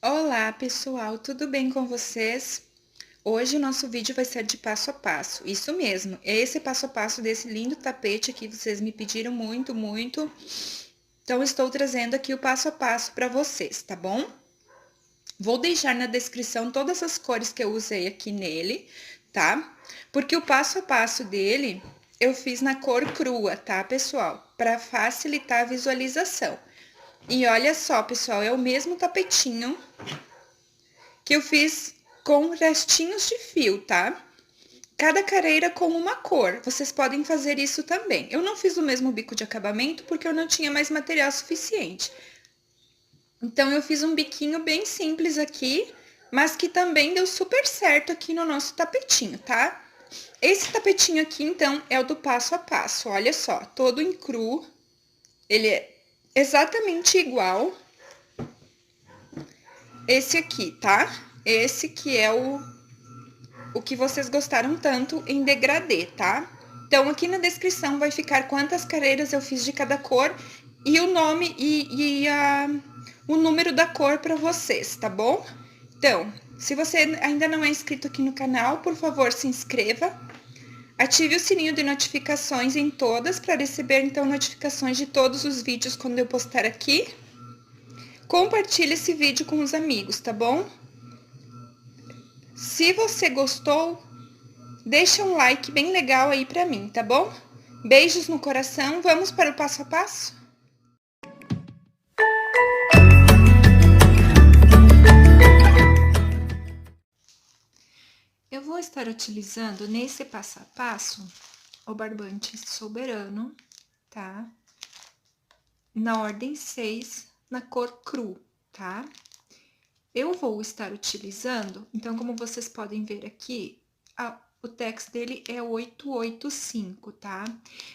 Olá pessoal, tudo bem com vocês? Hoje o nosso vídeo vai ser de passo a passo, isso mesmo, é esse passo a passo desse lindo tapete que vocês me pediram muito, então estou trazendo aqui o passo a passo para vocês, tá bom? Vou deixar na descrição todas as cores que eu usei aqui nele, tá? Porque o passo a passo dele eu fiz na cor crua, tá pessoal? Para facilitar a visualização. E olha só pessoal, é o mesmo tapetinho que eu fiz com restinhos de fio, tá? Cada careira com uma cor, vocês podem fazer isso também. Eu não fiz o mesmo bico de acabamento porque eu não tinha mais material suficiente. Então, eu fiz um biquinho bem simples aqui, mas que também deu super certo aqui no nosso tapetinho, tá? Esse tapetinho aqui, então, é o do passo a passo, olha só, todo em cru. Ele é exatamente igual esse aqui, tá? Esse que é o que vocês gostaram tanto em degradê, tá? Então, aqui na descrição vai ficar quantas careiras eu fiz de cada cor e o nome o número da cor para vocês, tá bom? Então, se você ainda não é inscrito aqui no canal, por favor, se inscreva. Ative o sininho de notificações em todas para receber, então, notificações de todos os vídeos quando eu postar aqui. Compartilhe esse vídeo com os amigos, tá bom? Se você gostou, deixa um like bem legal aí pra mim, tá bom? Beijos no coração, vamos para o passo a passo? Eu vou estar utilizando nesse passo a passo o barbante soberano, tá? Na ordem 6, na cor cru, tá? Eu vou estar utilizando, então, como vocês podem ver aqui, o tex dele é 885, tá?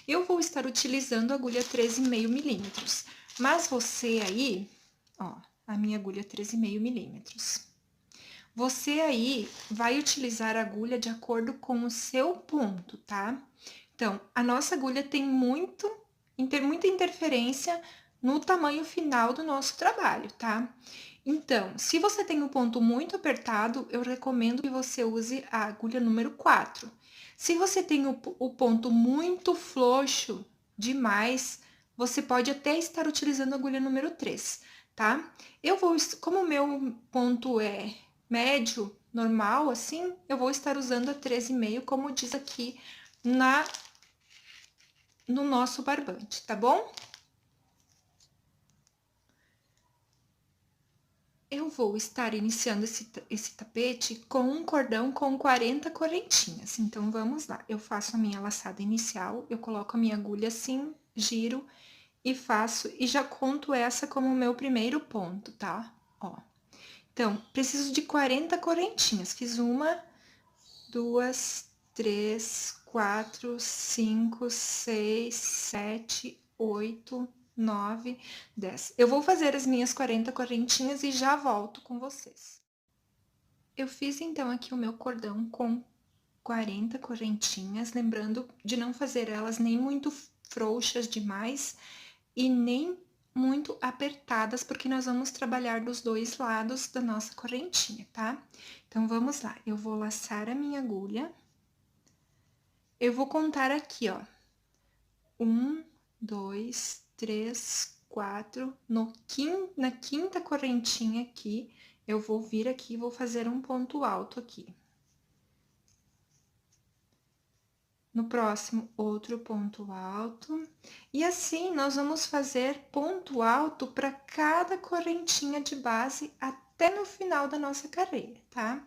Eu vou estar utilizando a agulha 13,5 milímetros, mas você aí, ó, a minha agulha 13,5 milímetros. Você aí vai utilizar a agulha de acordo com o seu ponto, tá? Então, a nossa agulha tem muita interferência no tamanho final do nosso trabalho, tá? Então, se você tem um ponto muito apertado, eu recomendo que você use a agulha número 4. Se você tem o ponto muito frouxo demais, você pode até estar utilizando a agulha número 3, tá? Como o meu ponto é médio, normal, assim, eu vou estar usando a 13,5, como diz aqui no nosso barbante, tá bom? Eu vou estar iniciando esse tapete com um cordão com 40 correntinhas. Então, vamos lá. Eu faço a minha laçada inicial, eu coloco a minha agulha assim, giro e faço, e já conto essa como o meu primeiro ponto, tá? Ó. Então, preciso de 40 correntinhas. Fiz uma, duas, três, quatro, cinco, seis, sete, 8, 9, 10. Eu vou fazer as minhas 40 correntinhas e já volto com vocês. Eu fiz, então, aqui o meu cordão com 40 correntinhas, lembrando de não fazer elas nem muito frouxas demais e nem muito apertadas, porque nós vamos trabalhar dos dois lados da nossa correntinha, tá? Então, vamos lá. Eu vou laçar a minha agulha. Eu vou contar aqui, ó. 1, 2, 3, 4. Na quinta correntinha aqui, eu vou vir aqui e vou fazer um ponto alto aqui. No próximo, outro ponto alto. E assim, nós vamos fazer ponto alto para cada correntinha de base até no final da nossa carreira, tá?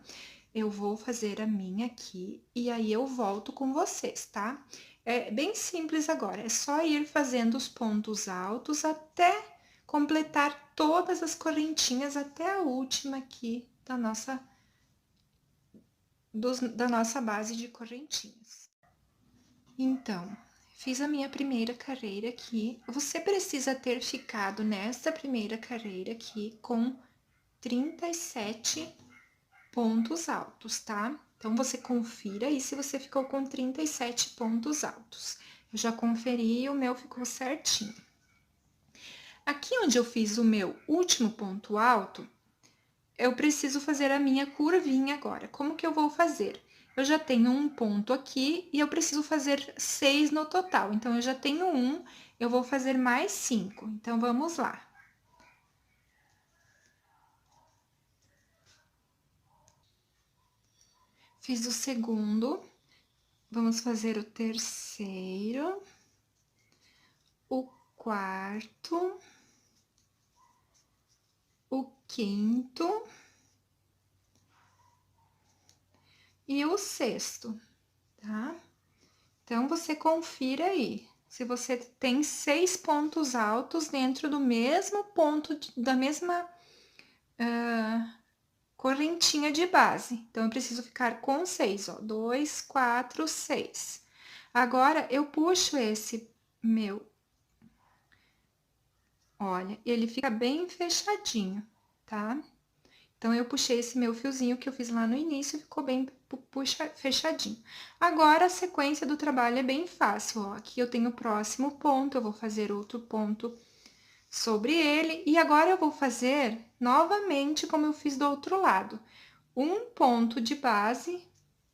Eu vou fazer a minha aqui e aí eu volto com vocês, tá? É bem simples agora, é só ir fazendo os pontos altos até completar todas as correntinhas até a última aqui da nossa base de correntinhas. Então, fiz a minha primeira carreira aqui. Você precisa ter ficado nessa primeira carreira aqui com 37 pontos altos, tá? Então, você confira aí se você ficou com 37 pontos altos. Eu já conferi e o meu ficou certinho. Aqui onde eu fiz o meu último ponto alto, eu preciso fazer a minha curvinha agora. Como que eu vou fazer? Eu já tenho um ponto aqui e eu preciso fazer 6 no total. Então, eu já tenho um, eu vou fazer mais 5. Então, vamos lá. Fiz o segundo, vamos fazer o terceiro, o quarto, o quinto e o sexto, tá? Então, você confira aí, se você tem 6 pontos altos dentro do mesmo ponto, da mesma correntinha de base. Então, eu preciso ficar com 6, ó, 2, 4, 6. Agora, eu puxo esse meu, olha, ele fica bem fechadinho, tá? Então, eu puxei esse meu fiozinho que eu fiz lá no início, ficou bem fechadinho. Agora, a sequência do trabalho é bem fácil, ó. Aqui eu tenho o próximo ponto, eu vou fazer outro ponto sobre ele. E agora, eu vou fazer novamente como eu fiz do outro lado. Um ponto de base,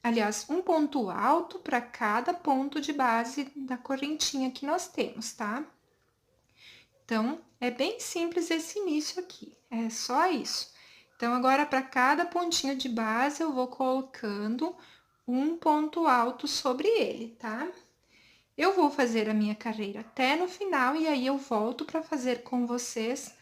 aliás, um ponto alto para cada ponto de base da correntinha que nós temos, tá? Então, é bem simples esse início aqui, é só isso. Então, agora, para cada pontinho de base, eu vou colocando um ponto alto sobre ele, tá? Eu vou fazer a minha carreira até no final e aí eu volto para fazer com vocês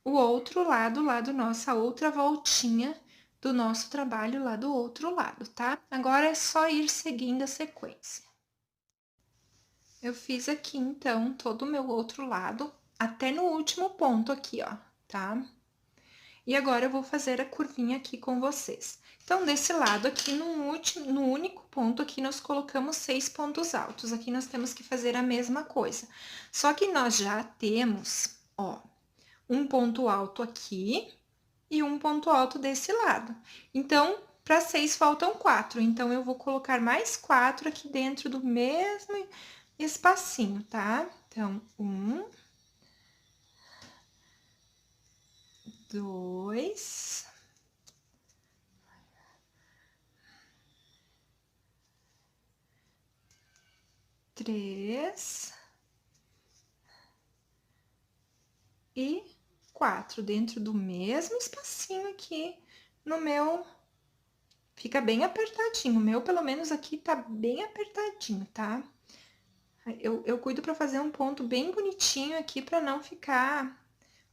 o outro lado, lá do nossa outra voltinha do nosso trabalho lá do outro lado, tá? Agora é só ir seguindo a sequência. Eu fiz aqui, então, todo o meu outro lado, até no último ponto aqui, ó, tá? E agora, eu vou fazer a curvinha aqui com vocês. Então, desse lado aqui, no único ponto aqui, nós colocamos 6 pontos altos. Aqui, nós temos que fazer a mesma coisa. Só que nós já temos, ó, um ponto alto aqui e um ponto alto desse lado. Então, para 6 faltam 4. Então, eu vou colocar mais 4 aqui dentro do mesmo espacinho, tá? Então, 1, 2, 3 e 4, dentro do mesmo espacinho aqui no meu. Fica bem apertadinho, o meu pelo menos aqui tá bem apertadinho, tá? Eu cuido para fazer um ponto bem bonitinho aqui para não ficar.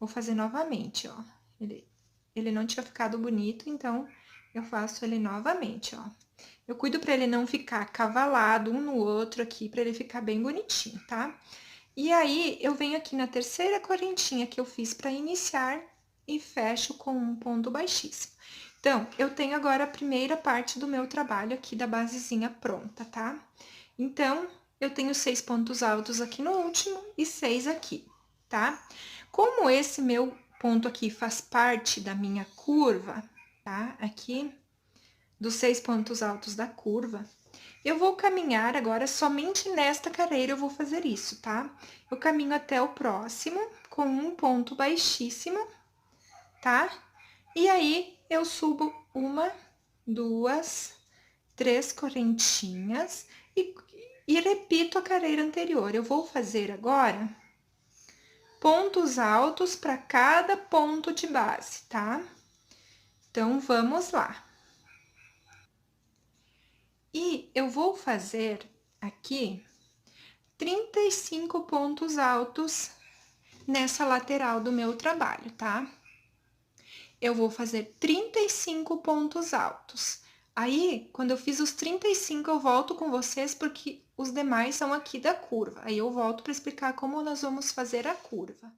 Vou fazer novamente, ó. Ele não tinha ficado bonito, então eu faço ele novamente, ó. Eu cuido para ele não ficar cavalado um no outro aqui, para ele ficar bem bonitinho, tá? E aí, eu venho aqui na terceira correntinha que eu fiz para iniciar e fecho com um ponto baixíssimo. Então, eu tenho agora a primeira parte do meu trabalho aqui da basezinha pronta, tá? Então, eu tenho 6 pontos altos aqui no último e 6 aqui, tá? Como esse meu ponto aqui faz parte da minha curva, tá? Aqui, dos 6 pontos altos da curva, eu vou caminhar agora somente nesta carreira, eu vou fazer isso, tá? Eu caminho até o próximo com um ponto baixíssimo, tá? E aí, eu subo 1, 2, 3 correntinhas e repito a carreira anterior. Eu vou fazer agora pontos altos para cada ponto de base, tá? Então, vamos lá. E eu vou fazer aqui 35 pontos altos nessa lateral do meu trabalho, tá? Eu vou fazer 35 pontos altos. Aí, quando eu fiz os 35, eu volto com vocês, porque os demais são aqui da curva. Aí, eu volto para explicar como nós vamos fazer a curva.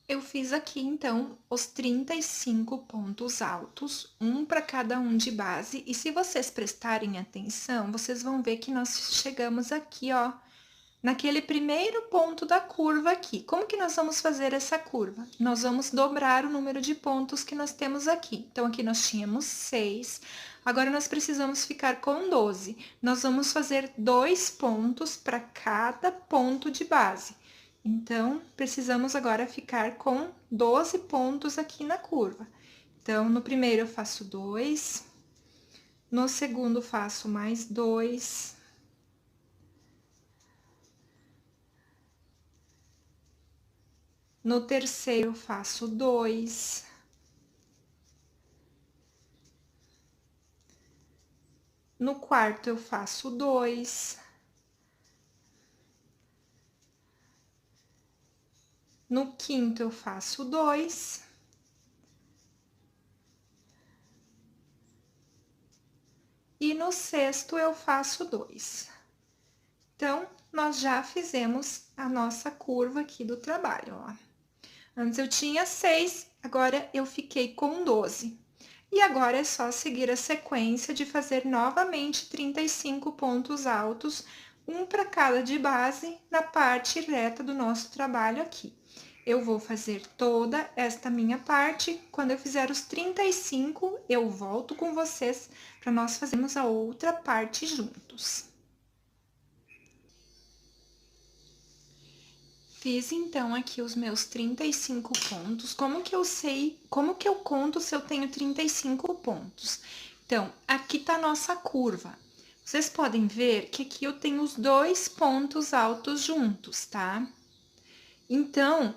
Eu fiz aqui, então, os 35 pontos altos, um para cada um de base. E se vocês prestarem atenção, vocês vão ver que nós chegamos aqui, ó, naquele primeiro ponto da curva aqui. Como que nós vamos fazer essa curva? Nós vamos dobrar o número de pontos que nós temos aqui. Então, aqui nós tínhamos 6, agora nós precisamos ficar com 12. Nós vamos fazer 2 pontos para cada ponto de base. Então, precisamos agora ficar com 12 pontos aqui na curva. Então, no primeiro eu faço 2, no segundo faço mais 2, no terceiro eu faço 2, no quarto eu faço 2, no quinto eu faço 2, e no sexto eu faço 2. Então, nós já fizemos a nossa curva aqui do trabalho, ó. Antes eu tinha 6, agora eu fiquei com 12. E agora é só seguir a sequência de fazer novamente 35 pontos altos, um para cada de base, na parte reta do nosso trabalho aqui. Eu vou fazer toda esta minha parte, quando eu fizer os 35, eu volto com vocês para nós fazermos a outra parte juntos. Fiz então aqui os meus 35 pontos. Como que eu sei, como que eu conto se eu tenho 35 pontos? Então, aqui tá a nossa curva. Vocês podem ver que aqui eu tenho os 2 pontos altos juntos, tá? Então,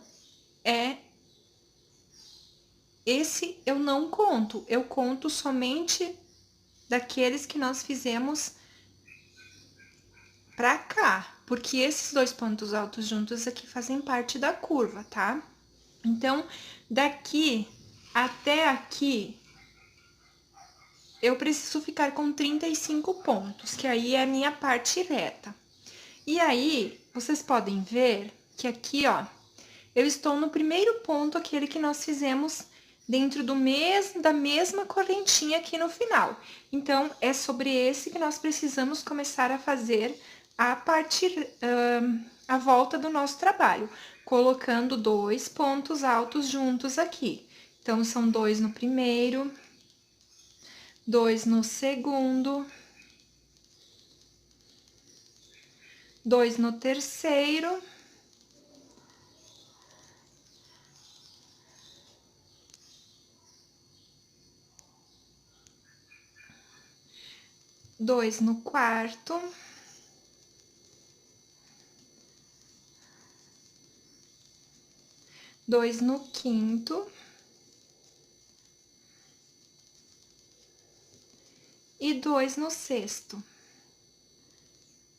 esse eu não conto, eu conto somente daqueles que nós fizemos pra cá, porque esses 2 pontos altos juntos aqui fazem parte da curva, tá? Então, daqui até aqui, eu preciso ficar com 35 pontos, que aí é a minha parte reta. E aí, vocês podem ver que aqui, ó, eu estou no primeiro ponto, aquele que nós fizemos dentro da mesma correntinha aqui no final. Então, é sobre esse que nós precisamos começar a fazer a volta do nosso trabalho, colocando 2 pontos altos juntos aqui. Então, são 2 no primeiro, 2 no segundo, 2 no terceiro, dois no quarto, dois no quinto e 2 no sexto.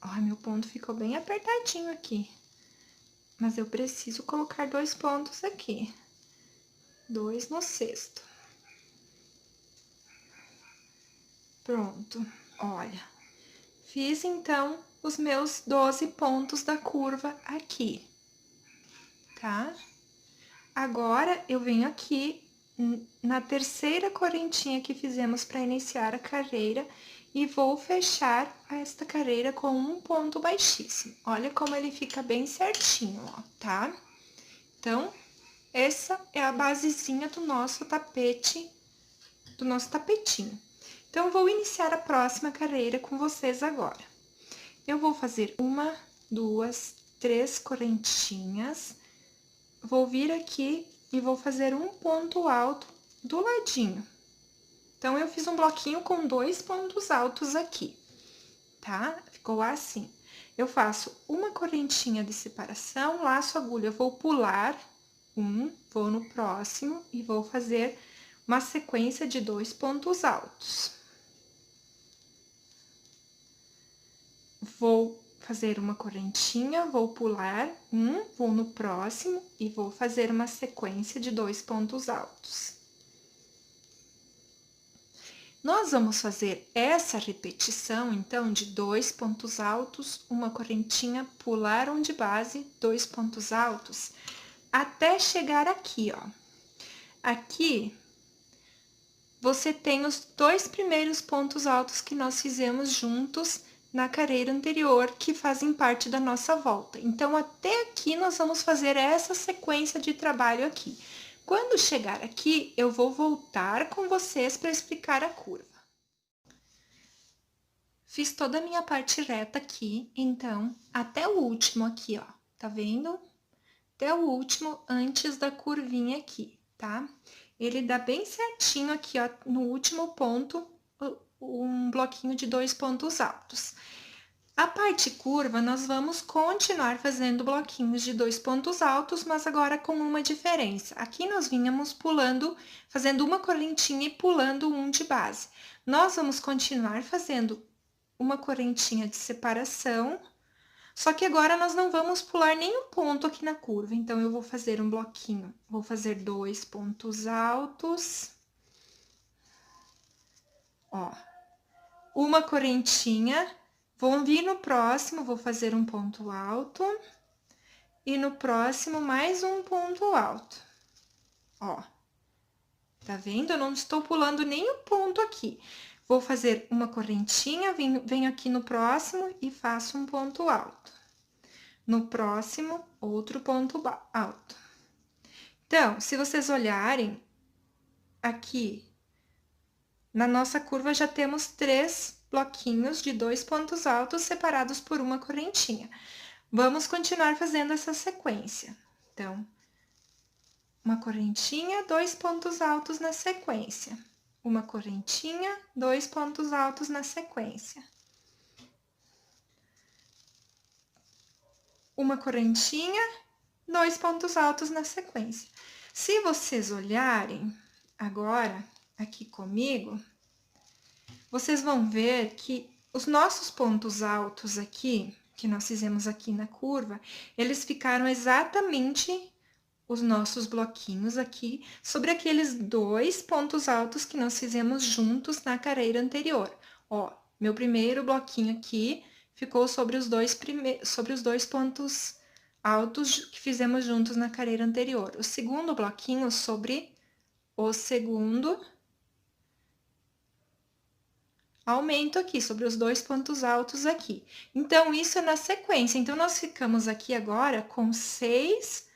Ai, meu ponto ficou bem apertadinho aqui, mas eu preciso colocar 2 pontos aqui. 2 no sexto. Pronto, olha. Fiz, então, os meus 12 pontos da curva aqui, tá? Agora, eu venho aqui na terceira correntinha que fizemos para iniciar a carreira e vou fechar esta carreira com um ponto baixíssimo. Olha como ele fica bem certinho, ó, tá? Então, essa é a basezinha do nosso tapete, do nosso tapetinho. Então, vou iniciar a próxima carreira com vocês agora. Eu vou fazer 1, 2, 3 correntinhas, vou vir aqui e vou fazer um ponto alto do ladinho. Então, eu fiz um bloquinho com 2 pontos altos aqui, tá? Ficou assim. Eu faço uma correntinha de separação, laço a agulha, vou pular vou no próximo e vou fazer uma sequência de 2 pontos altos. Vou fazer uma correntinha, vou pular vou no próximo e vou fazer uma sequência de 2 pontos altos. Nós vamos fazer essa repetição, então, de 2 pontos altos, uma correntinha, pular um de base, 2 pontos altos, até chegar aqui, ó. Aqui, você tem os 2 primeiros pontos altos que nós fizemos juntos na carreira anterior, que fazem parte da nossa volta. Então, até aqui, nós vamos fazer essa sequência de trabalho aqui. Quando chegar aqui, eu vou voltar com vocês para explicar a curva. Fiz toda a minha parte reta aqui, então, até o último aqui, ó, tá vendo? até o último antes da curvinha aqui, tá? Ele dá bem certinho aqui, ó, no último ponto, um bloquinho de 2 pontos altos. A parte curva, nós vamos continuar fazendo bloquinhos de 2 pontos altos, mas agora com uma diferença. Aqui nós vínhamos pulando, fazendo uma correntinha e pulando um de base. Nós vamos continuar fazendo uma correntinha de separação, só que agora nós não vamos pular nenhum ponto aqui na curva. Então, eu vou fazer um bloquinho, vou fazer 2 pontos altos. Ó, uma correntinha. Vou vir no próximo, vou fazer um ponto alto. E no próximo, mais um ponto alto. Ó, tá vendo? Eu não estou pulando nenhum ponto aqui. Vou fazer uma correntinha, venho aqui no próximo e faço um ponto alto. No próximo, outro ponto alto. Então, se vocês olharem, aqui, na nossa curva já temos 3 bloquinhos de 2 pontos altos separados por uma correntinha. Vamos continuar fazendo essa sequência. Então, uma correntinha, 2 pontos altos na sequência. Uma correntinha, 2 pontos altos na sequência. Uma correntinha, 2 pontos altos na sequência. Se vocês olharem agora aqui comigo, vocês vão ver que os nossos pontos altos aqui, que nós fizemos aqui na curva, eles ficaram exatamente os nossos bloquinhos aqui sobre aqueles 2 pontos altos que nós fizemos juntos na carreira anterior. Ó, meu primeiro bloquinho aqui ficou sobre os dois pontos altos que fizemos juntos na carreira anterior. O segundo bloquinho sobre o segundo aumento aqui, sobre os 2 pontos altos aqui. Então, isso é na sequência. Então, nós ficamos aqui agora com 6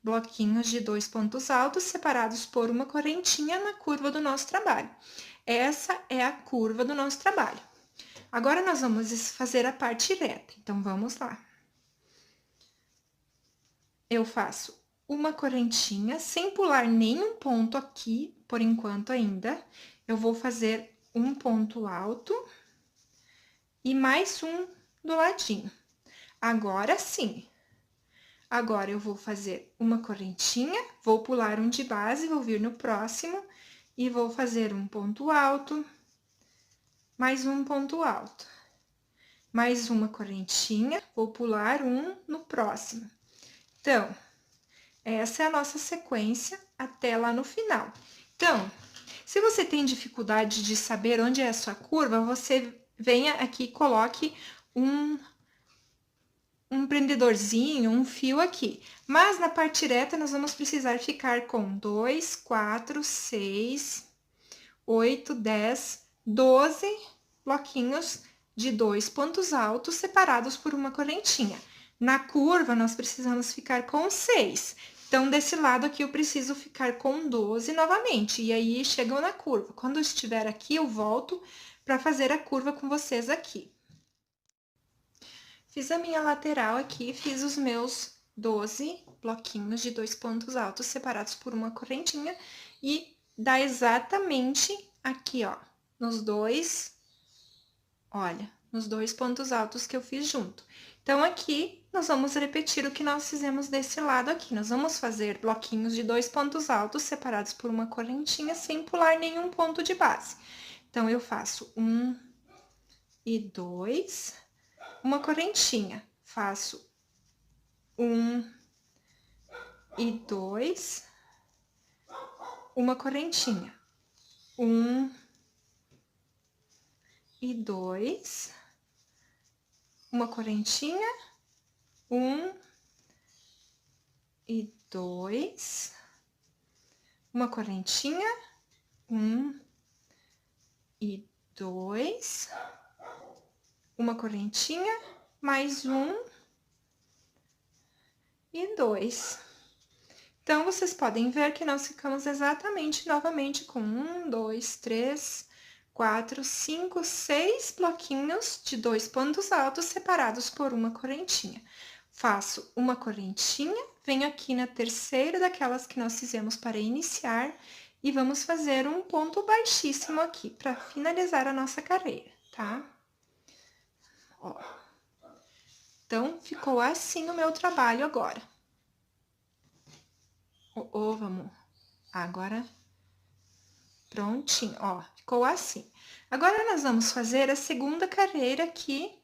bloquinhos de 2 pontos altos separados por uma correntinha na curva do nosso trabalho. Essa é a curva do nosso trabalho. Agora, nós vamos fazer a parte reta. Então, vamos lá. Eu faço uma correntinha, sem pular nenhum ponto aqui, por enquanto ainda. Eu vou fazer um ponto alto e mais um do ladinho. Agora sim. Agora, eu vou fazer uma correntinha, vou pular um de base, vou vir no próximo e vou fazer um ponto alto, mais um ponto alto. Mais uma correntinha, vou pular um no próximo. Então, essa é a nossa sequência até lá no final. Então, se você tem dificuldade de saber onde é a sua curva, você venha aqui e coloque um prendedorzinho, um fio aqui. Mas na parte reta, nós vamos precisar ficar com 2, 4, 6, 8, 10, 12 bloquinhos de 2 pontos altos separados por uma correntinha. Na curva, nós precisamos ficar com 6. Então, desse lado aqui, eu preciso ficar com 12 novamente. E aí, chegam na curva. Quando eu estiver aqui, eu volto para fazer a curva com vocês aqui. Fiz a minha lateral aqui, fiz os meus 12 bloquinhos de 2 pontos altos separados por uma correntinha. E dá exatamente aqui, ó, nos dois, olha, nos 2 pontos altos que eu fiz junto. Então, aqui, nós vamos repetir o que nós fizemos desse lado aqui. Nós vamos fazer bloquinhos de 2 pontos altos separados por uma correntinha, sem pular nenhum ponto de base. Então, eu faço 1 e 2, uma correntinha. Faço 1 e 2, uma correntinha. 1 e 2, uma correntinha, 1 e 2, uma correntinha, 1 e 2, uma correntinha, mais 1 e 2. Então, vocês podem ver que nós ficamos exatamente novamente com 1, 2, 3, 4, 5, 6 bloquinhos de 2 pontos altos separados por uma correntinha. faço uma correntinha, venho aqui na terceira daquelas que nós fizemos para iniciar e vamos fazer um ponto baixíssimo aqui para finalizar a nossa carreira, tá? Ó. Então, ficou assim o meu trabalho agora. Vamos. Agora, prontinho, ó, ficou assim. Agora, nós vamos fazer a segunda carreira aqui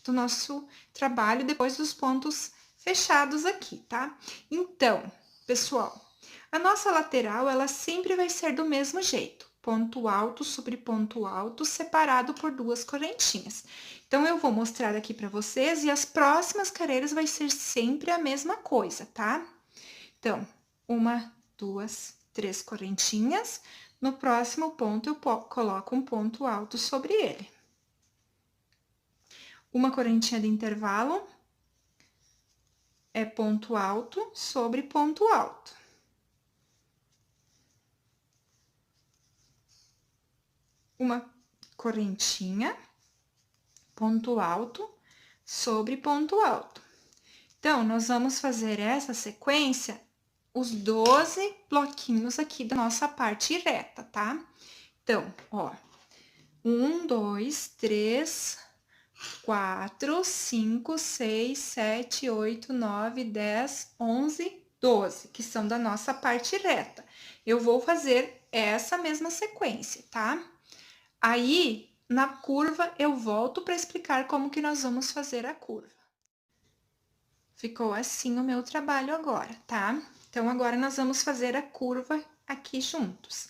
do nosso trabalho, depois dos pontos fechados aqui, tá? Então, pessoal, a nossa lateral, ela sempre vai ser do mesmo jeito. Ponto alto sobre ponto alto, separado por duas correntinhas. Então, eu vou mostrar aqui para vocês e as próximas carreiras vai ser sempre a mesma coisa, tá? Então, uma, duas, três correntinhas. No próximo ponto, eu coloco um ponto alto sobre ele. Uma correntinha de intervalo é ponto alto sobre ponto alto. Uma correntinha, ponto alto sobre ponto alto. Então, nós vamos fazer essa sequência, os 12 bloquinhos aqui da nossa parte reta, tá? Então, ó, 1, 2, 3, 4, 5, 6, 7, 8, 9, 10, 11, 12, que são da nossa parte reta. Eu vou fazer essa mesma sequência, tá? Aí, na curva, eu volto para explicar como que nós vamos fazer a curva. Ficou assim o meu trabalho agora, tá? Então, agora nós vamos fazer a curva aqui juntos.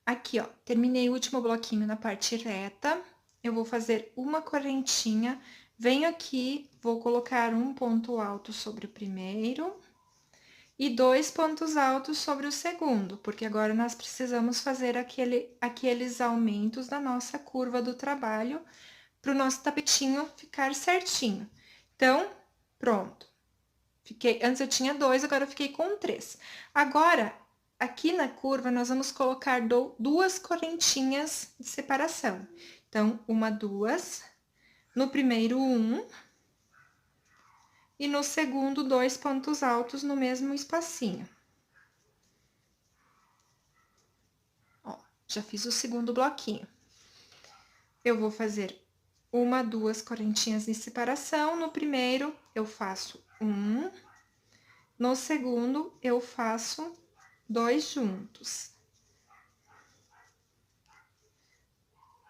Aqui, ó, terminei o último bloquinho na parte reta, eu vou fazer uma correntinha, venho aqui, vou colocar um ponto alto sobre o primeiro e 2 pontos altos sobre o segundo, porque agora nós precisamos fazer aqueles aumentos da nossa curva do trabalho para o nosso tapetinho ficar certinho. Então, pronto. Antes eu tinha 2, agora eu fiquei com 3. Agora, aqui na curva, nós vamos colocar duas correntinhas de separação. Então, uma, duas, no primeiro, e no segundo, 2 pontos altos no mesmo espacinho. Ó, já fiz o segundo bloquinho. Eu vou fazer uma, duas correntinhas de separação. No primeiro, eu faço 1. No segundo, eu faço 2 juntos.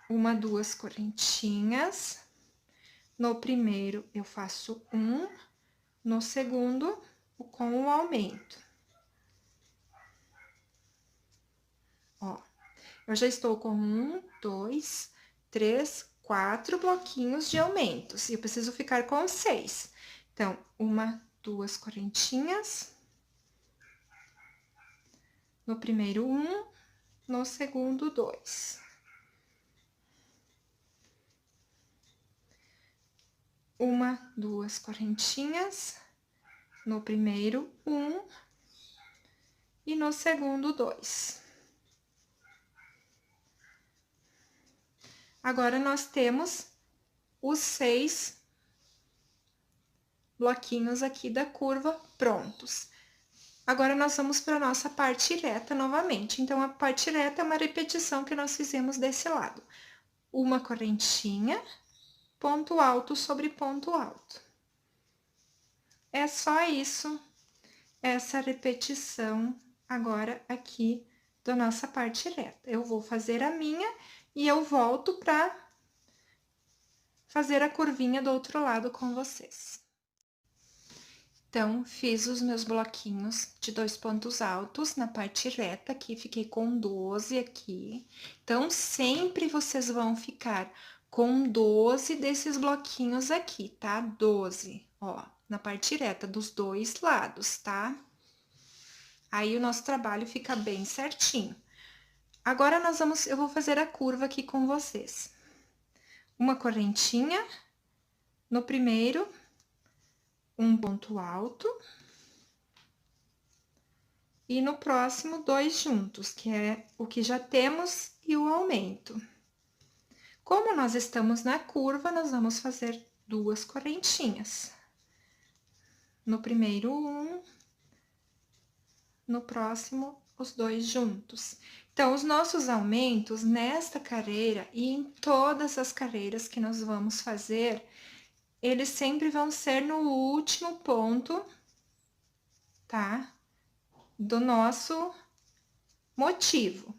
Uma, duas correntinhas. No primeiro, eu faço 1. No segundo, com o aumento. Ó, eu já estou com 1, 2, 3, 4 bloquinhos de aumentos. E eu preciso ficar com 6. Então, uma, duas correntinhas. No primeiro, 1. No segundo, 2. Uma, duas correntinhas. No primeiro, 1. E no segundo, 2. Agora, nós temos os 6 bloquinhos aqui da curva prontos. Agora, nós vamos para a nossa parte reta novamente. Então, a parte reta é uma repetição que nós fizemos desse lado. Uma correntinha, ponto alto sobre ponto alto. É só isso, essa repetição agora aqui da nossa parte reta. Eu vou fazer a minha e eu volto para fazer a curvinha do outro lado com vocês. Então, fiz os meus bloquinhos de 2 pontos altos na parte reta aqui, fiquei com 12 aqui. Então, sempre vocês vão ficar com 12 desses bloquinhos aqui, tá? 12, ó, na parte reta dos dois lados, tá? Aí, o nosso trabalho fica bem certinho. Agora, eu vou fazer a curva aqui com vocês. Uma correntinha no primeiro, um ponto alto, e no próximo, 2 juntos, que é o que já temos, e o aumento. Como nós estamos na curva, nós vamos fazer 2 correntinhas. No primeiro, 1, no próximo, os 2 juntos. Então, os nossos aumentos nesta carreira e em todas as carreiras que nós vamos fazer, eles sempre vão ser no último ponto, tá? Do nosso motivo,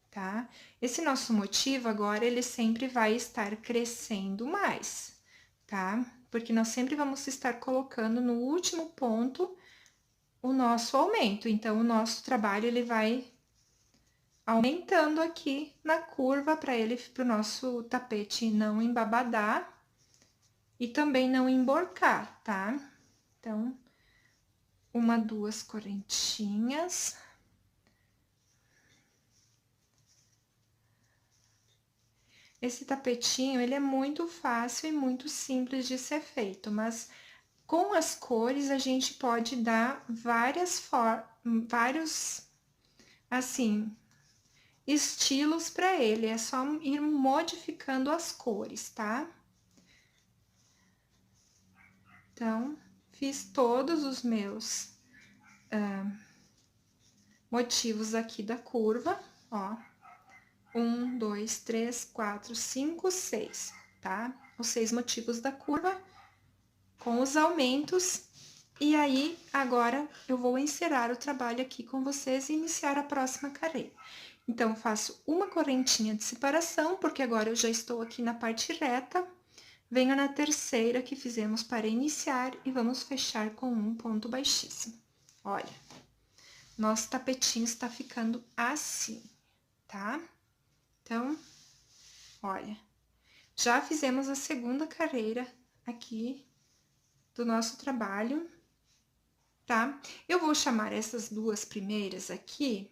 tá? Esse nosso motivo agora, ele sempre vai estar crescendo mais, tá? Porque nós sempre vamos estar colocando no último ponto o nosso aumento. Então, o nosso trabalho, ele vai aumentando aqui na curva para o nosso tapete não embabadar e também não emborcar, tá? Então, 1, 2 correntinhas. Esse tapetinho, ele é muito fácil e muito simples de ser feito, mas com as cores a gente pode dar vários, assim, estilos para ele, é só ir modificando as cores, tá? Então, fiz todos os meus motivos aqui da curva, ó. 1, 2, 3, 4, 5, 6, tá? Os 6 motivos da curva com os aumentos. E aí, agora, eu vou encerrar o trabalho aqui com vocês e iniciar a próxima carreira. Então, faço uma correntinha de separação, porque agora eu já estou aqui na parte reta. Venho na terceira que fizemos para iniciar e vamos fechar com um ponto baixíssimo. Olha, nosso tapetinho está ficando assim, tá? Então, olha, já fizemos a segunda carreira aqui do nosso trabalho, tá? Eu vou chamar essas 2 primeiras aqui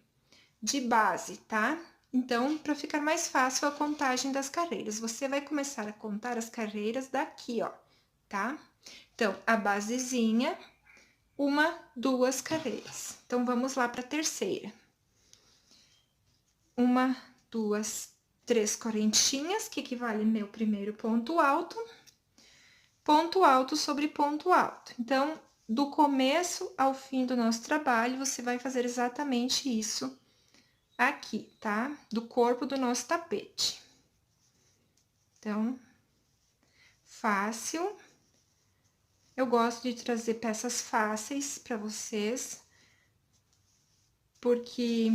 de base, tá? Então, para ficar mais fácil a contagem das carreiras, você vai começar a contar as carreiras daqui, ó, tá? Então, a basezinha, 1, 2 carreiras. Então, vamos lá para a terceira. 1, 2, 3 correntinhas, que equivale ao meu primeiro ponto alto sobre ponto alto. Então, do começo ao fim do nosso trabalho, você vai fazer exatamente isso aqui, tá? Do corpo do nosso tapete. Então, fácil. Eu gosto de trazer peças fáceis para vocês, porque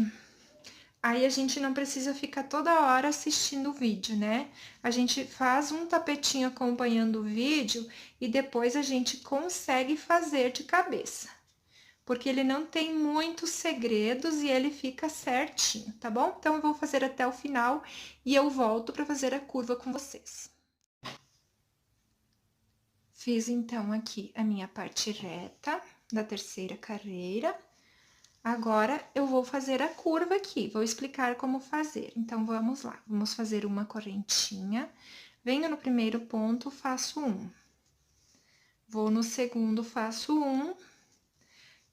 aí a gente não precisa ficar toda hora assistindo o vídeo, né? A gente faz um tapetinho acompanhando o vídeo e depois a gente consegue fazer de cabeça. Porque ele não tem muitos segredos e ele fica certinho, tá bom? Então, eu vou fazer até o final e eu volto para fazer a curva com vocês. Fiz, então, aqui a minha parte reta da terceira carreira. Agora, eu vou fazer a curva aqui, vou explicar como fazer. Então, vamos lá. Vamos fazer uma correntinha. Venho no primeiro ponto, faço 1. Vou no segundo, faço 1.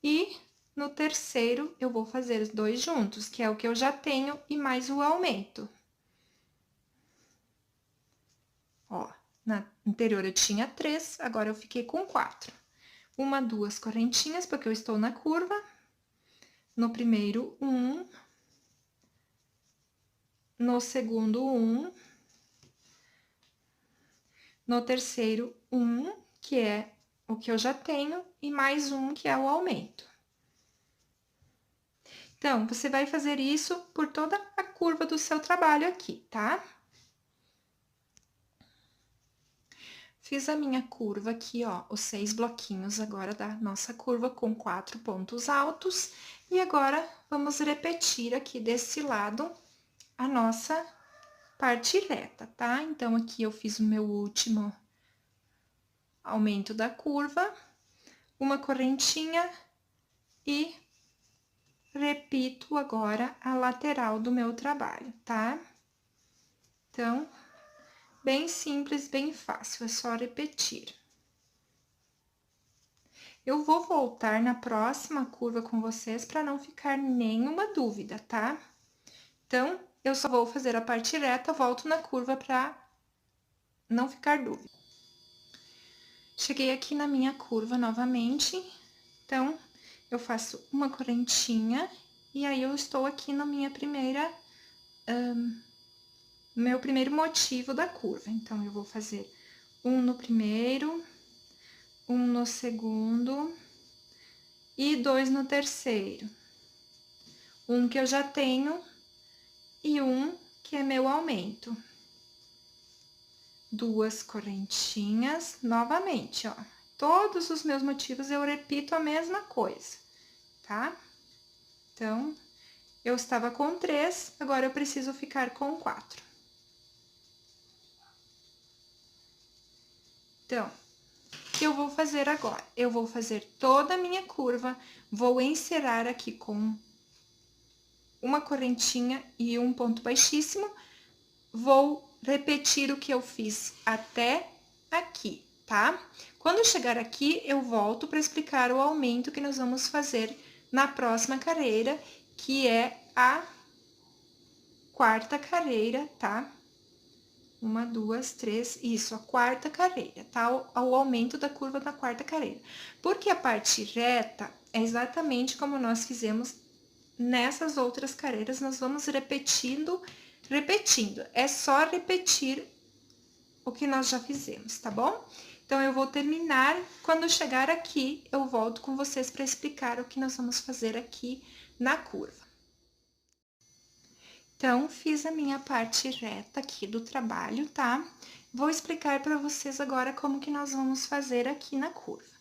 E no terceiro, eu vou fazer os 2 juntos, que é o que eu já tenho, e mais o aumento. Ó, na anterior eu tinha 3, agora eu fiquei com 4. 1, 2 correntinhas, porque eu estou na curva. No primeiro, 1. No segundo, 1. No terceiro, 1, que é o que eu já tenho, e mais 1, que é o aumento. Então, você vai fazer isso por toda a curva do seu trabalho aqui, tá? Fiz a minha curva aqui, ó, os 6 bloquinhos agora da nossa curva com 4 pontos altos. E agora, vamos repetir aqui desse lado a nossa parte reta, tá? Então, aqui eu fiz o meu último aumento da curva, uma correntinha e repito agora a lateral do meu trabalho, tá? Então, bem simples, bem fácil, é só repetir. Eu vou voltar na próxima curva com vocês para não ficar nenhuma dúvida, tá? Então, eu só vou fazer a parte reta, volto na curva para não ficar dúvida. Cheguei aqui na minha curva novamente, então, eu faço uma correntinha, e aí eu estou aqui na minha meu primeiro motivo da curva. Então, eu vou fazer um no primeiro, um no segundo e 2 no terceiro. Um que eu já tenho e um que é meu aumento. 2 correntinhas, novamente, ó. Todos os meus motivos eu repito a mesma coisa, tá? Então, eu estava com 3, agora eu preciso ficar com 4. Então, o que eu vou fazer agora? Eu vou fazer toda a minha curva, vou encerrar aqui com uma correntinha e um ponto baixíssimo, vou repetir o que eu fiz até aqui, tá? Quando chegar aqui, eu volto para explicar o aumento que nós vamos fazer na próxima carreira, que é a quarta carreira, tá? 1, 2, 3, isso, a quarta carreira, tá? O aumento da curva da quarta carreira. Porque a parte reta é exatamente como nós fizemos nessas outras carreiras, nós vamos repetindo. É só repetir o que nós já fizemos, tá bom? Então, eu vou terminar, quando chegar aqui, eu volto com vocês para explicar o que nós vamos fazer aqui na curva. Então, fiz a minha parte reta aqui do trabalho, tá? Vou explicar para vocês agora como que nós vamos fazer aqui na curva.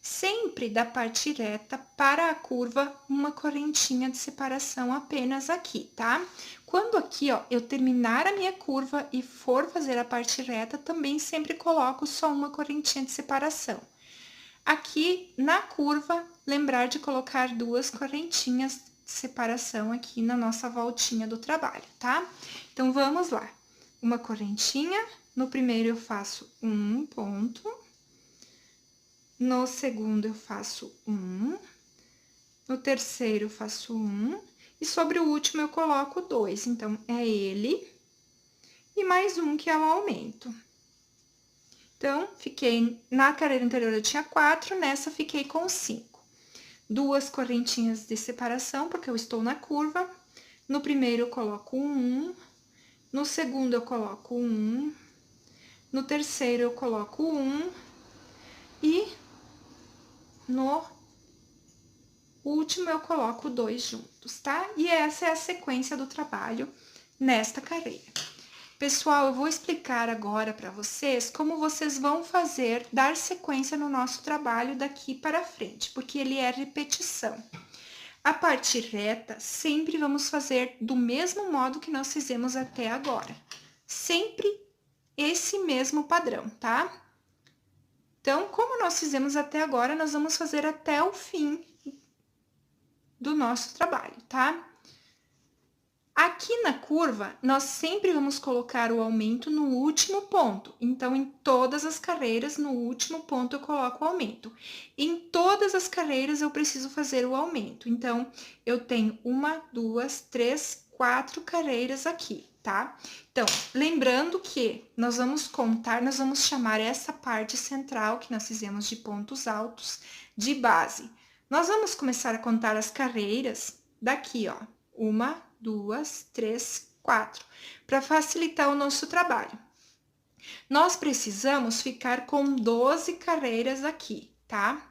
Sempre da parte reta para a curva, uma correntinha de separação apenas aqui, tá? Quando aqui, ó, eu terminar a minha curva e for fazer a parte reta, também sempre coloco só uma correntinha de separação. Aqui, na curva, lembrar de colocar 2 correntinhas separação aqui na nossa voltinha do trabalho, tá? Então, vamos lá. Uma correntinha, no primeiro eu faço um ponto, no segundo eu faço um, no terceiro eu faço um, e sobre o último eu coloco 2, então, é ele, e mais um que é o aumento. Então, na carreira anterior eu tinha 4, nessa fiquei com 5. 2 correntinhas de separação, porque eu estou na curva. No primeiro eu coloco um, no segundo eu coloco um, no terceiro eu coloco um, e no último eu coloco 2 juntos, tá? E essa é a sequência do trabalho nesta carreira. Pessoal, eu vou explicar agora para vocês como vocês vão dar sequência no nosso trabalho daqui para frente, porque ele é repetição. A parte reta, sempre vamos fazer do mesmo modo que nós fizemos até agora. Sempre esse mesmo padrão, tá? Então, como nós fizemos até agora, nós vamos fazer até o fim do nosso trabalho, tá? Aqui na curva, nós sempre vamos colocar o aumento no último ponto. Então, em todas as carreiras, no último ponto eu coloco o aumento. Em todas as carreiras, eu preciso fazer o aumento. Então, eu tenho 1, 2, 3, 4 carreiras aqui, tá? Então, lembrando que nós vamos chamar essa parte central que nós fizemos de pontos altos de base. Nós vamos começar a contar as carreiras daqui, ó. 1, 2, 3, 4, para facilitar o nosso trabalho. Nós precisamos ficar com 12 carreiras aqui, tá?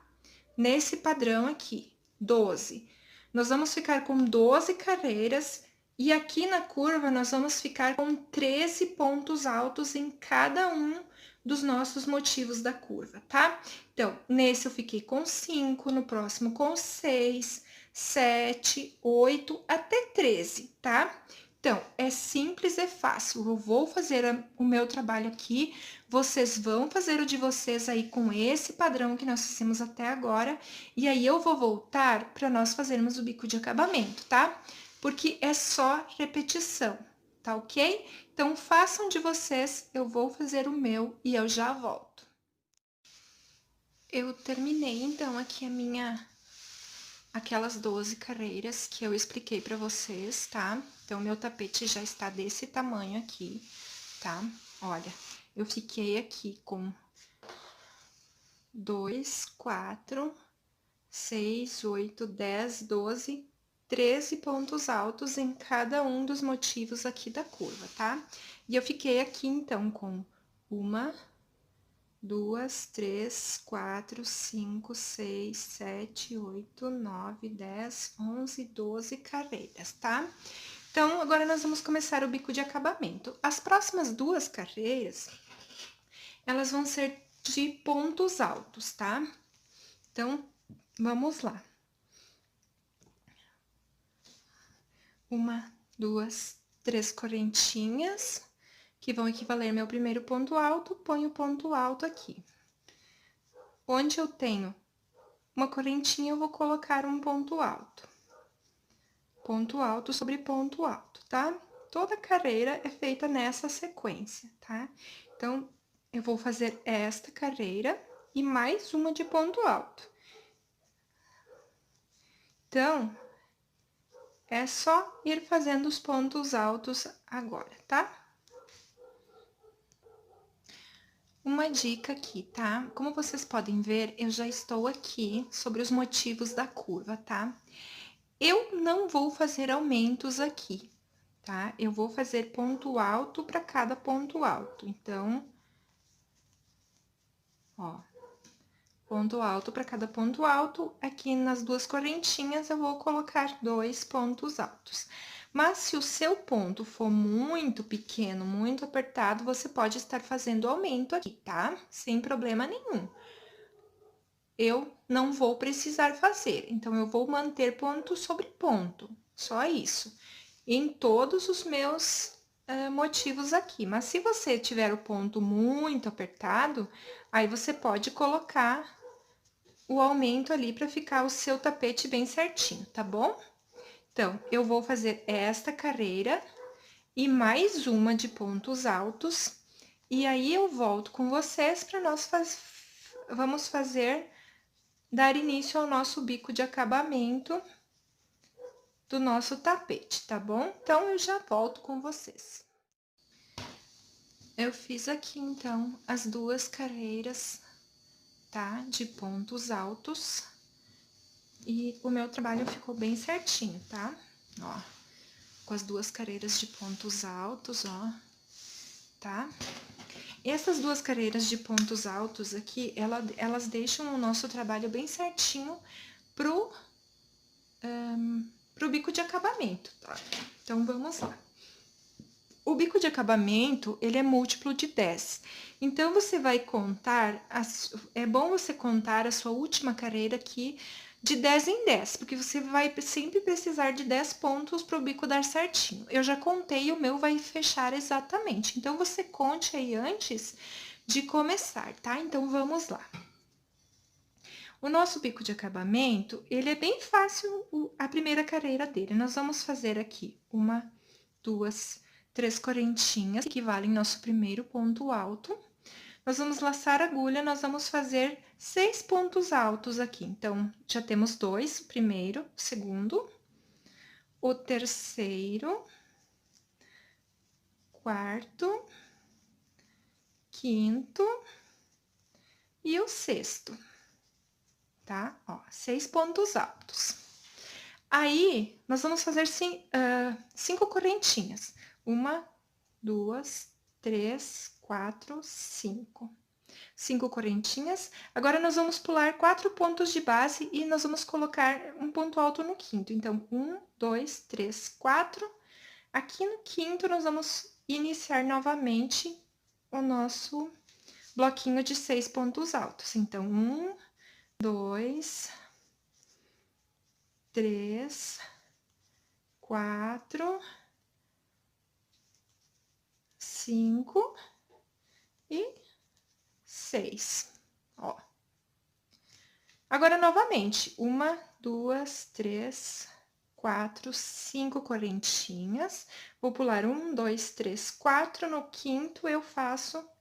Nesse padrão aqui, 12. Nós vamos ficar com 12 carreiras e aqui na curva nós vamos ficar com 13 pontos altos em cada um dos nossos motivos da curva, tá? Então, nesse eu fiquei com 5, no próximo com 6, 7, 8, até 13, tá? Então, é simples e fácil. Eu vou fazer o meu trabalho aqui, vocês vão fazer o de vocês aí com esse padrão que nós fizemos até agora, e aí eu vou voltar para nós fazermos o bico de acabamento, tá? Porque é só repetição, tá ok? Então, façam de vocês, eu vou fazer o meu e eu já volto. Eu terminei, então, aqui aquelas 12 carreiras que eu expliquei para vocês, tá? Então, meu tapete já está desse tamanho aqui, tá? Olha, eu fiquei aqui com 2, 4, 6, 8, 10, 12, 13 pontos altos em cada um dos motivos aqui da curva, tá? E eu fiquei aqui, então, com 1, 2, 3, 4, 5, 6, 7, 8, 9, 10, 11, 12 carreiras, tá? Então, agora nós vamos começar o bico de acabamento. As próximas 2 carreiras, elas vão ser de pontos altos, tá? Então, vamos lá. 1, 2, 3 correntinhas, que vão equivaler meu primeiro ponto alto, ponho o ponto alto aqui. Onde eu tenho uma correntinha, eu vou colocar um ponto alto. Ponto alto sobre ponto alto, tá? Toda carreira é feita nessa sequência, tá? Então, eu vou fazer esta carreira e mais uma de ponto alto. Então, é só ir fazendo os pontos altos agora, tá? Uma dica aqui, tá? Como vocês podem ver, eu já estou aqui sobre os motivos da curva, tá? Eu não vou fazer aumentos aqui, tá? Eu vou fazer ponto alto para cada ponto alto. Então, ó, ponto alto para cada ponto alto. Aqui nas 2 correntinhas, eu vou colocar 2 pontos altos. Mas se o seu ponto for muito pequeno, muito apertado, você pode estar fazendo aumento aqui, tá? Sem problema nenhum. Eu não vou precisar fazer, então eu vou manter ponto sobre ponto, só isso. Em todos os meus motivos aqui. Mas se você tiver o ponto muito apertado, aí você pode colocar o aumento ali para ficar o seu tapete bem certinho, tá bom? Então, eu vou fazer esta carreira e mais uma de pontos altos, e aí eu volto com vocês para vamos dar início ao nosso bico de acabamento do nosso tapete, tá bom? Então, eu já volto com vocês. Eu fiz aqui, então, as 2 carreiras, tá? De pontos altos. E o meu trabalho ficou bem certinho, tá? Ó, com as 2 carreiras de pontos altos, ó, tá? Essas 2 carreiras de pontos altos aqui, elas deixam o nosso trabalho bem certinho pro bico de acabamento, tá? Então, vamos lá. O bico de acabamento, ele é múltiplo de 10. Então, você vai contar, é bom você contar a sua última carreira aqui de 10 em 10, porque você vai sempre precisar de 10 pontos para o bico dar certinho. Eu já contei e o meu vai fechar exatamente. Então, você conte aí antes de começar, tá? Então, vamos lá. O nosso bico de acabamento, ele é bem fácil, a primeira carreira dele. Nós vamos fazer aqui 1, 2, 3 correntinhas, que equivalem nosso primeiro ponto alto. Nós vamos laçar a agulha, nós vamos fazer 6 pontos altos aqui. Então, já temos 2, o primeiro, o segundo, o terceiro, quarto, quinto e o sexto, tá? Ó, 6 pontos altos. Aí, nós vamos fazer 5 correntinhas. 1, 2, 3, 4, 5. 5 correntinhas. Agora, nós vamos pular 4 pontos de base e nós vamos colocar um ponto alto no quinto. Então, 1, 2, 3, 4. Aqui no quinto, nós vamos iniciar novamente o nosso bloquinho de 6 pontos altos. Então, 1, 2, 3, 4, 5 e 6, ó. Agora, novamente, 1, 2, 3, 4, 5 correntinhas. Vou pular 1, 2, 3, 4. No quinto, eu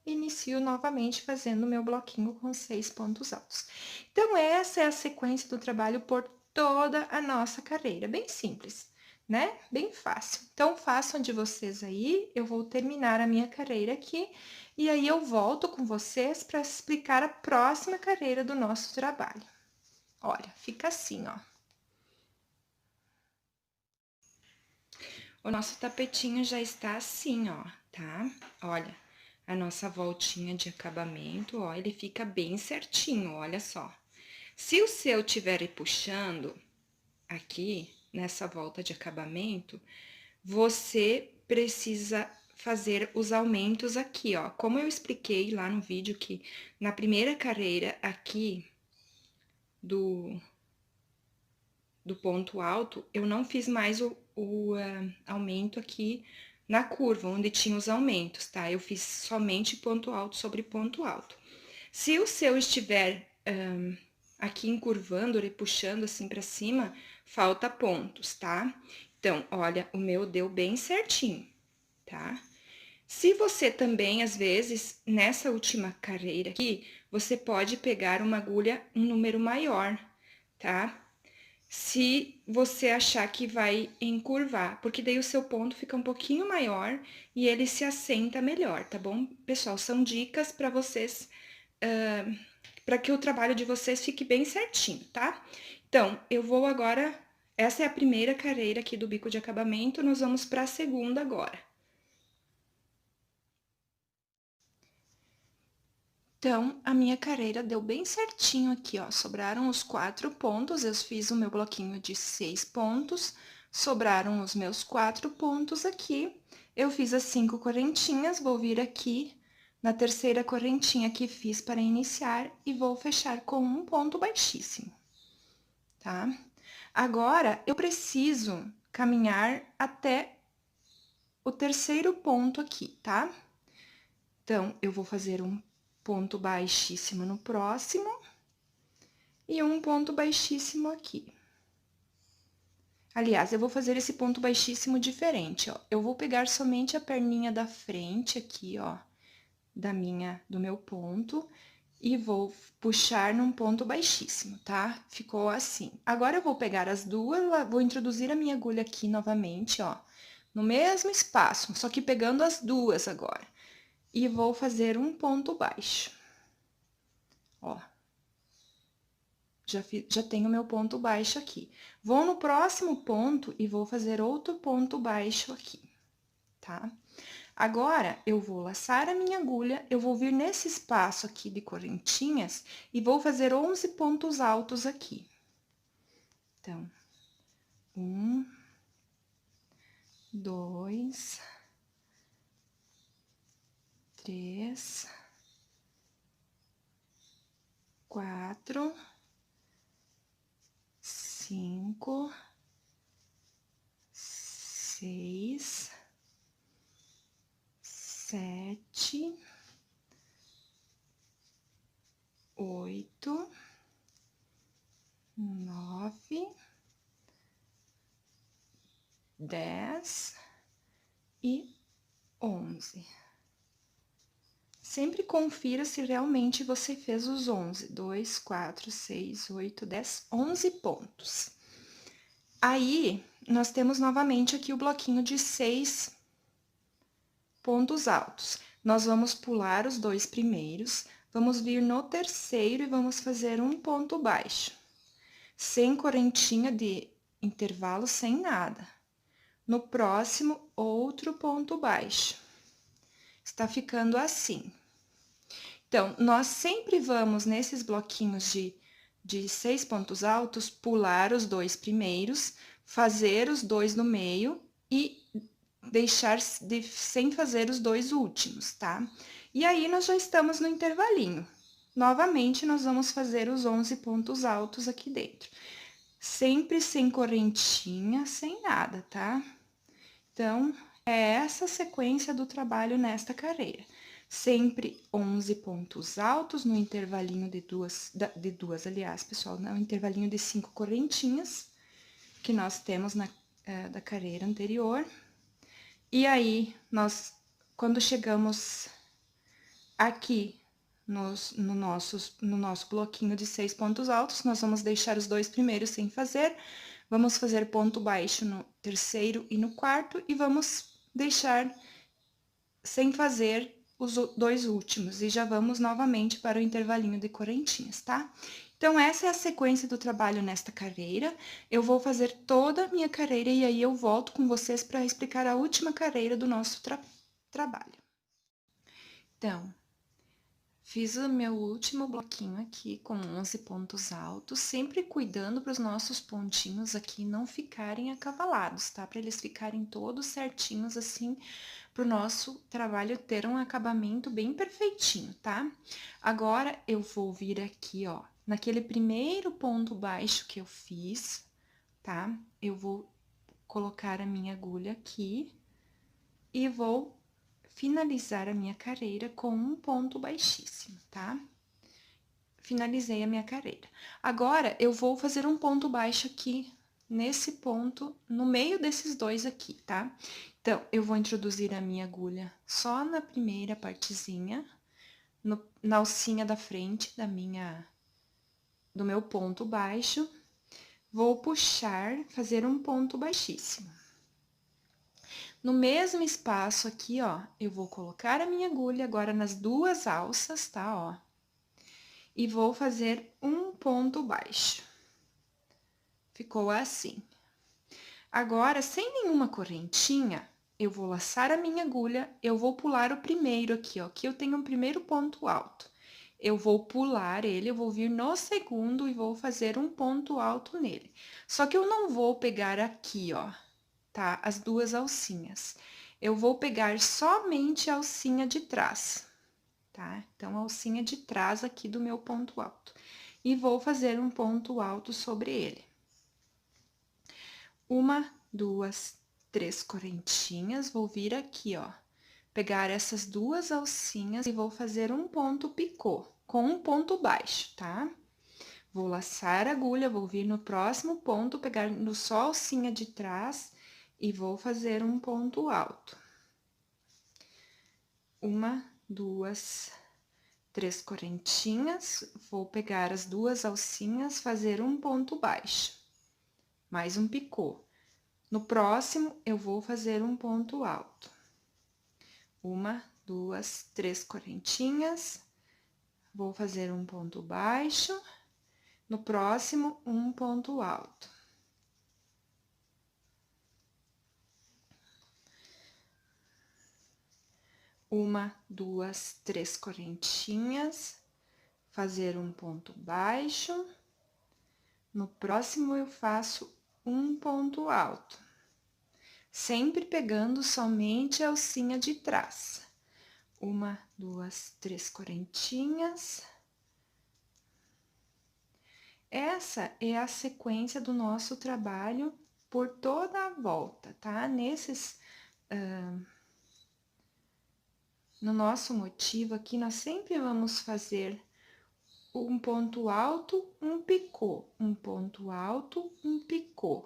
inicio novamente fazendo meu bloquinho com 6 pontos altos. Então, essa é a sequência do trabalho por toda a nossa carreira, bem simples, né? Bem fácil. Então, façam de vocês aí, eu vou terminar a minha carreira aqui, e aí eu volto com vocês para explicar a próxima carreira do nosso trabalho. Olha, fica assim, ó. O nosso tapetinho já está assim, ó, tá? Olha, a nossa voltinha de acabamento, ó, ele fica bem certinho, olha só. Se o seu tiver puxando aqui, nessa volta de acabamento, você precisa fazer os aumentos aqui, ó. Como eu expliquei lá no vídeo que na primeira carreira aqui do ponto alto, eu não fiz mais o aumento aqui na curva, onde tinha os aumentos, tá? Eu fiz somente ponto alto sobre ponto alto. Se o seu estiver aqui encurvando, puxando assim pra cima, falta pontos, tá? Então, olha, o meu deu bem certinho, tá? Se você também, às vezes, nessa última carreira aqui, você pode pegar uma agulha um número maior, tá? Se você achar que vai encurvar, porque daí o seu ponto fica um pouquinho maior e ele se assenta melhor, tá bom? Pessoal, são dicas para vocês, para que o trabalho de vocês fique bem certinho, tá? Então, eu vou agora, essa é a primeira carreira aqui do bico de acabamento, nós vamos para a segunda agora. Então, a minha carreira deu bem certinho aqui, ó, sobraram os 4 pontos, eu fiz o meu bloquinho de 6 pontos, sobraram os meus 4 pontos aqui, eu fiz as 5 correntinhas, vou vir aqui na terceira correntinha que fiz para iniciar e vou fechar com um ponto baixíssimo, tá? Agora, eu preciso caminhar até o terceiro ponto aqui, tá? Então, eu vou fazer um ponto baixíssimo no próximo e um ponto baixíssimo aqui. Aliás, eu vou fazer esse ponto baixíssimo diferente, ó. Eu vou pegar somente a perninha da frente aqui, ó, do meu ponto, e vou puxar num ponto baixíssimo, tá? Ficou assim. Agora, eu vou pegar as duas, vou introduzir a minha agulha aqui novamente, ó, no mesmo espaço, só que pegando as duas agora. E vou fazer um ponto baixo. Ó. Já tenho meu ponto baixo aqui. Vou no próximo ponto e vou fazer outro ponto baixo aqui, tá? Agora, eu vou laçar a minha agulha, eu vou vir nesse espaço aqui de correntinhas e vou fazer 11 pontos altos aqui. Então, 1, 2, 3, 4, 5, 6, 7, 8, 9, 10 e 11. Sempre confira se realmente você fez os 11. 2, 4, 6, 8, 10, 11 pontos. Aí, nós temos novamente aqui o bloquinho de 6 pontos altos. Nós vamos pular os 2 primeiros, vamos vir no terceiro e vamos fazer um ponto baixo. Sem correntinha de intervalo, sem nada. No próximo, outro ponto baixo. Está ficando assim. Então, nós sempre vamos, nesses bloquinhos de 6 pontos altos, pular os 2 primeiros, fazer os 2 no meio e deixar sem fazer os 2 últimos, tá? E aí, nós já estamos no intervalinho. Novamente, nós vamos fazer os 11 pontos altos aqui dentro. Sempre sem correntinha, sem nada, tá? Então, é essa a sequência do trabalho nesta carreira. Sempre 11 pontos altos no intervalinho de duas, aliás, pessoal, no intervalinho de 5 correntinhas, que nós temos da carreira anterior. E aí, quando chegamos aqui no nosso bloquinho de 6 pontos altos, nós vamos deixar os 2 primeiros sem fazer, Vamos fazer ponto baixo no terceiro e no quarto e vamos deixar sem fazer os dois últimos, e já vamos novamente para o intervalinho de correntinhas, tá? Então, essa é a sequência do trabalho nesta carreira. Eu vou fazer toda a minha carreira e aí eu volto com vocês para explicar a última carreira do nosso trabalho. Então, fiz o meu último bloquinho aqui com 11 pontos altos, sempre cuidando para os nossos pontinhos aqui não ficarem acavalados, tá? Para eles ficarem todos certinhos assim, para o nosso trabalho ter um acabamento bem perfeitinho, tá? Agora, eu vou vir aqui, ó, naquele primeiro ponto baixo que eu fiz, tá? Eu vou colocar a minha agulha aqui e vou finalizar a minha carreira com um ponto baixíssimo, tá? Finalizei a minha carreira. Agora, eu vou fazer um ponto baixo aqui, nesse ponto, no meio desses dois aqui, tá? Então, eu vou introduzir a minha agulha só na primeira partezinha, na alcinha da frente do meu ponto baixo. Vou puxar, fazer um ponto baixíssimo. No mesmo espaço aqui, ó, eu vou colocar a minha agulha agora nas duas alças, tá, ó? E vou fazer um ponto baixo. Ficou assim. Agora, sem nenhuma correntinha, eu vou laçar a minha agulha, eu vou pular o primeiro aqui, ó, que eu tenho um primeiro ponto alto. Eu vou pular ele, eu vou vir no segundo e vou fazer um ponto alto nele. Só que eu não vou pegar aqui, ó, tá? As duas alcinhas. Eu vou pegar somente a alcinha de trás, tá? Então, a alcinha de trás aqui do meu ponto alto. E vou fazer um ponto alto sobre ele. Uma, duas, três correntinhas, vou vir aqui, ó, pegar essas duas alcinhas e vou fazer um ponto picô, com um ponto baixo, tá? Vou laçar a agulha, vou vir no próximo ponto, pegar só a alcinha de trás e vou fazer um ponto alto. Uma, duas, três correntinhas, vou pegar as duas alcinhas, fazer um ponto baixo, mais um picô. No próximo, eu vou fazer um ponto alto. Uma, duas, três correntinhas, vou fazer um ponto baixo. No próximo, um ponto alto. Uma, duas, três correntinhas, fazer um ponto baixo. No próximo, eu faço um ponto alto, sempre pegando somente a alcinha de trás. Uma, duas, três correntinhas. Essa é a sequência do nosso trabalho por toda a volta, tá? No nosso motivo aqui, nós sempre vamos fazer um ponto alto, um picô, um ponto alto, um picô.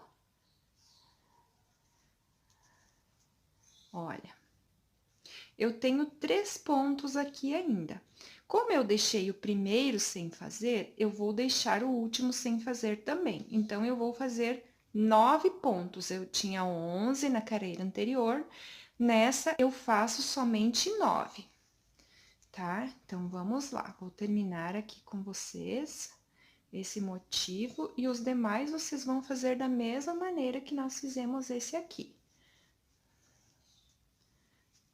Olha, eu tenho 3 pontos aqui ainda. Como eu deixei o primeiro sem fazer, eu vou deixar o último sem fazer também. Então, eu vou fazer 9 pontos. Eu tinha 11 na carreira anterior, nessa eu faço somente 9. Tá? Então, vamos lá. Vou terminar aqui com vocês esse motivo e os demais vocês vão fazer da mesma maneira que nós fizemos esse aqui.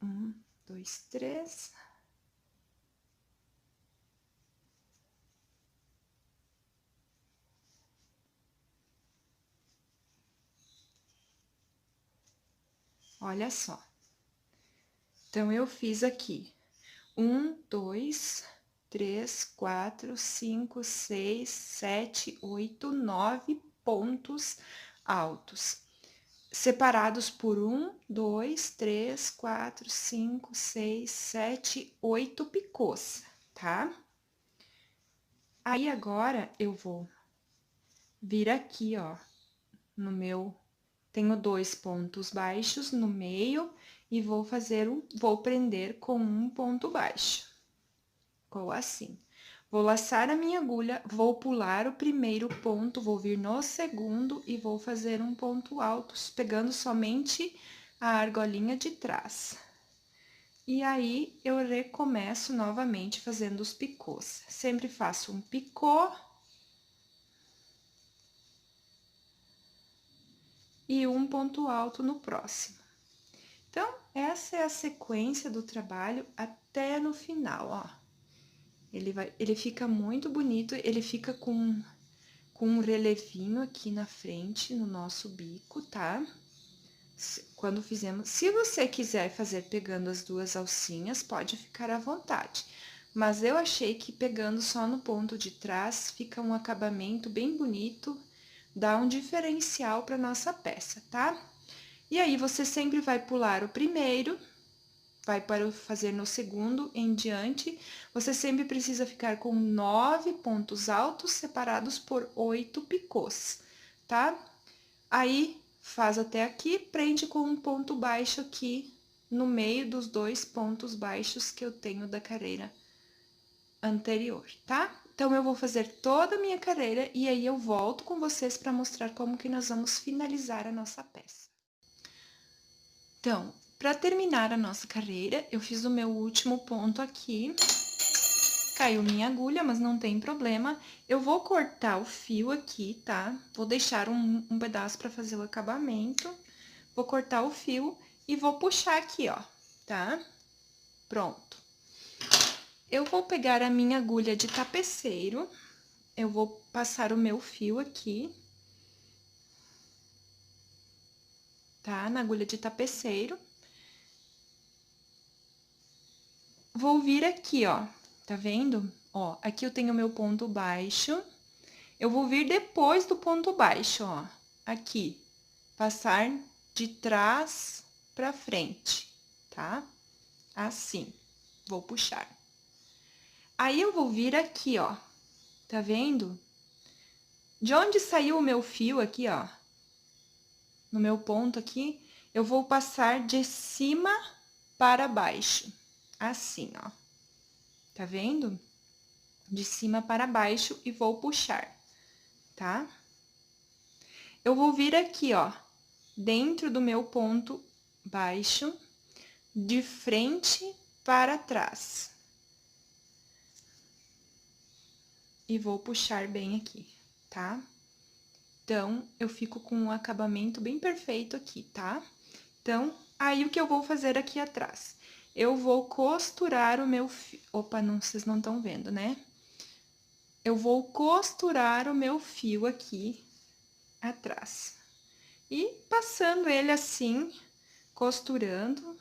1, 2, 3. Olha só. Então, eu fiz aqui 1, 2, 3, 4, 5, 6, 7, 8, 9 pontos altos, separados por 1, 2, 3, 4, 5, 6, 7, 8 picôs, tá? Aí, agora, eu vou vir aqui, ó, no meu... Tenho 2 pontos baixos no meio e vou prender com um ponto baixo. Ficou assim. Vou laçar a minha agulha, vou pular o primeiro ponto, vou vir no segundo e vou fazer um ponto alto, pegando somente a argolinha de trás. E aí, eu recomeço novamente fazendo os picôs. Sempre faço um picô e um ponto alto no próximo. Então, essa é a sequência do trabalho até no final, ó. Ele fica muito bonito, ele fica com um relevinho aqui na frente, no nosso bico, tá? Quando fizemos... Se você quiser fazer pegando as duas alcinhas, pode ficar à vontade. Mas eu achei que pegando só no ponto de trás, fica um acabamento bem bonito, dá um diferencial para nossa peça, tá? E aí, você sempre vai pular o primeiro, vai para fazer no segundo em diante. Você sempre precisa ficar com 9 pontos altos separados por 8 picôs, tá? Aí, faz até aqui, prende com um ponto baixo aqui no meio dos 2 pontos baixos que eu tenho da carreira anterior, tá? Então, eu vou fazer toda a minha carreira e aí eu volto com vocês para mostrar como que nós vamos finalizar a nossa peça. Então, para terminar a nossa carreira, eu fiz o meu último ponto aqui. Caiu minha agulha, mas não tem problema. Eu vou cortar o fio aqui, tá? Vou deixar um pedaço para fazer o acabamento. Vou cortar o fio e vou puxar aqui, ó, tá? Pronto. Eu vou pegar a minha agulha de tapeceiro. Eu vou passar o meu fio aqui. Tá? Na agulha de tapeceiro. Vou vir aqui, ó. Tá vendo? Ó, aqui eu tenho meu ponto baixo. Eu vou vir depois do ponto baixo, ó. Aqui. Passar de trás pra frente, tá? Assim. Vou puxar. Aí, eu vou vir aqui, ó. Tá vendo? De onde saiu o meu fio aqui, ó? No meu ponto aqui, eu vou passar de cima para baixo. Assim, ó. Tá vendo? De cima para baixo e vou puxar, tá? Eu vou vir aqui, ó, dentro do meu ponto baixo, de frente para trás. E vou puxar bem aqui, tá? Então, eu fico com um acabamento bem perfeito aqui, tá? Então, aí o que eu vou fazer aqui atrás? Eu vou costurar o meu fio... Opa, não, vocês não estão vendo, né? Eu vou costurar o meu fio aqui atrás. E passando ele assim, costurando,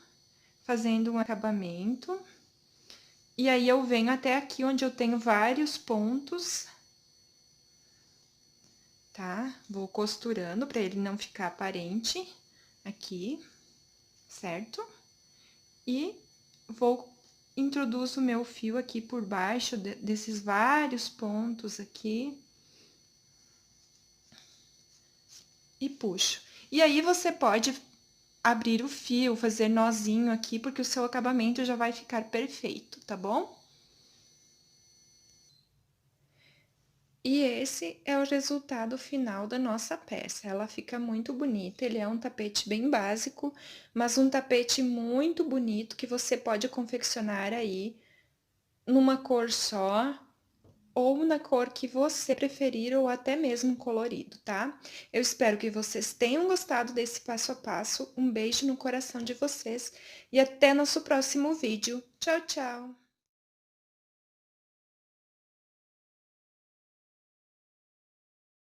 fazendo um acabamento. E aí, eu venho até aqui onde eu tenho vários pontos, tá? Vou costurando para ele não ficar aparente aqui, certo? E introduzo o meu fio aqui por baixo desses vários pontos aqui. E puxo. E aí, você pode abrir o fio, fazer nozinho aqui, porque o seu acabamento já vai ficar perfeito, tá bom? E esse é o resultado final da nossa peça. Ela fica muito bonita, ele é um tapete bem básico, mas um tapete muito bonito que você pode confeccionar aí numa cor só, ou na cor que você preferir, ou até mesmo colorido, tá? Eu espero que vocês tenham gostado desse passo a passo. Um beijo no coração de vocês e até nosso próximo vídeo. Tchau, tchau!